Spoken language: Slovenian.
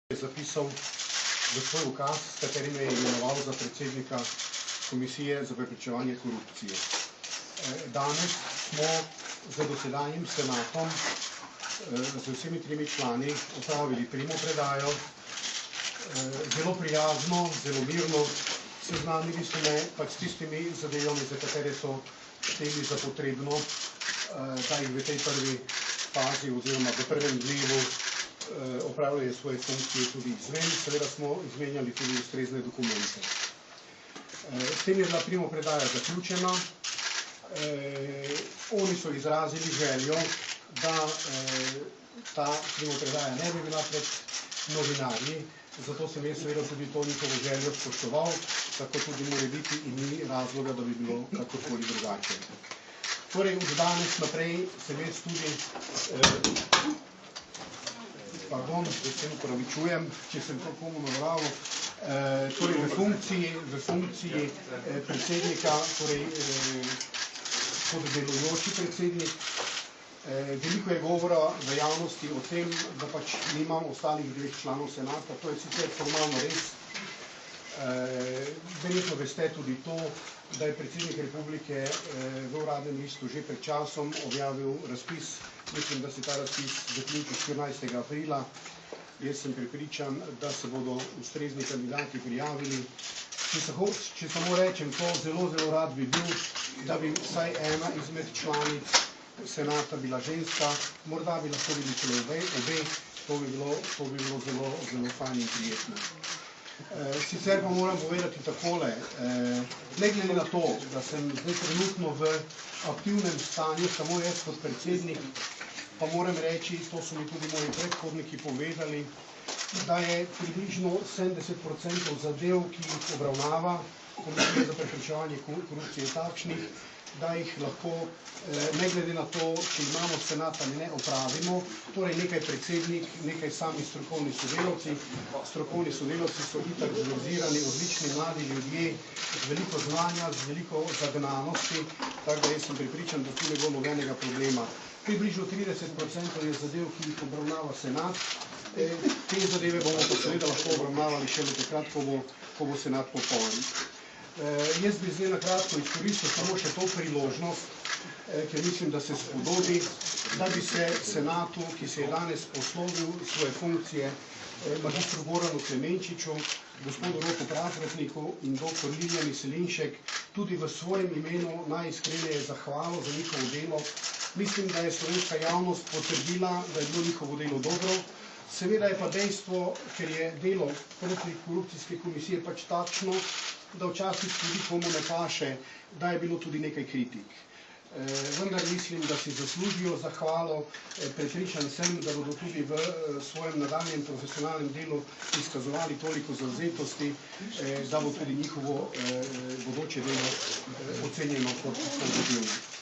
Je zapisal v svoj ukaz, s katerim je imenoval za predsednika Komisije za preprečevanje korupcije. Danes smo z dosedanjim senatom, z vsemi tremi člani, opravili primopredajo, zelo prijazno, zelo mirno, seznanili so me pač s tistimi zadevami, za katere so šteli za potrebno, da jih v tej prvi fazi oziroma v prvem dnevu opravljajo svoje funkcije tudi izven. Seveda smo izmenjali tudi ustrezne dokumente. S tem je bila primopredaja zaključena. Oni so izrazili željo, da ta primopredaja ne bi bila pred novinarji, zato sem jaz seveda tudi to njihovo željo spoštoval, tako tudi mora biti in ni razloga, da bi bilo kakorkoli drugače. Torej, od danes naprej sem jaz tudi pardon, da se upravičujem, če sem to komu navravil, torej v funkciji predsednika, torej kot delujoči predsednik. Veliko je govora v javnosti o tem, da pač nimam ostalih dveh članov senata, to je sicer formalno res. Verjetno veste tudi to, da je predsednik republike v uradnem listu že pred časom objavil razpis. Mislim, da se ta razpis zaključi 14. aprila. Jaz sem prepričan, da se bodo ustrezni kandidati prijavili. Če samo rečem to, zelo rad bi bil, da bi vsaj ena izmed članic senata bila ženska, morda bi lahko bili celo obe, to bi bilo zelo fajn in prijetno. Sicer pa moram povedati takole, ne glede na to, da sem zdaj trenutno v aktivnem stanju, samo jaz kot predsednik, pa moram reči, to so mi tudi moji predhodniki povedali, da je približno 70% zadev, ki jih obravnava Komisija za preprečevanje korupcije takšnih, da jih lahko, ne glede na to, če imamo senat ali ne, opravimo. Torej nekaj predsednik, nekaj sami strokovni sodelavci. Strokovni sodelavci so itak zvezirani, odlični mladi ljudje, z veliko znanja, z veliko zagnanosti, tako da jaz sem prepričan, da tu ne bo nobenega problema. Približno 30% je zadev, ki jih obravnava senat. Te zadeve bomo pa seveda lahko obravnavali šele takrat, ko bo senat popoln. Jaz bi zdaj na kratko izkoristil samo še to priložnost, ker mislim, da se spodobi, da bi se senatu, ki se je danes poslovil svoje funkcije, magistru Goranu Klemenčiču, gospodu Roku Praprotniku in dr. Lilijani Selinšek, tudi v svojem imenu najiskreneje zahvalo za njihovo delo. Mislim, da je slovenska javnost potrdila, da je bilo njihovo delo dobro. Seveda je pa dejstvo, ker je delo protikorupcijske komisije pač takšno, da včasih tudi komu ne paše, da je bilo tudi nekaj kritik. Vendar mislim, da si zaslužijo zahvalo. Prepričan sem, da bodo tudi v svojem nadaljnjem profesionalnem delu izkazovali toliko zavzetosti, da bo tudi njihovo bodoče delo ocenjeno kot pozitivno.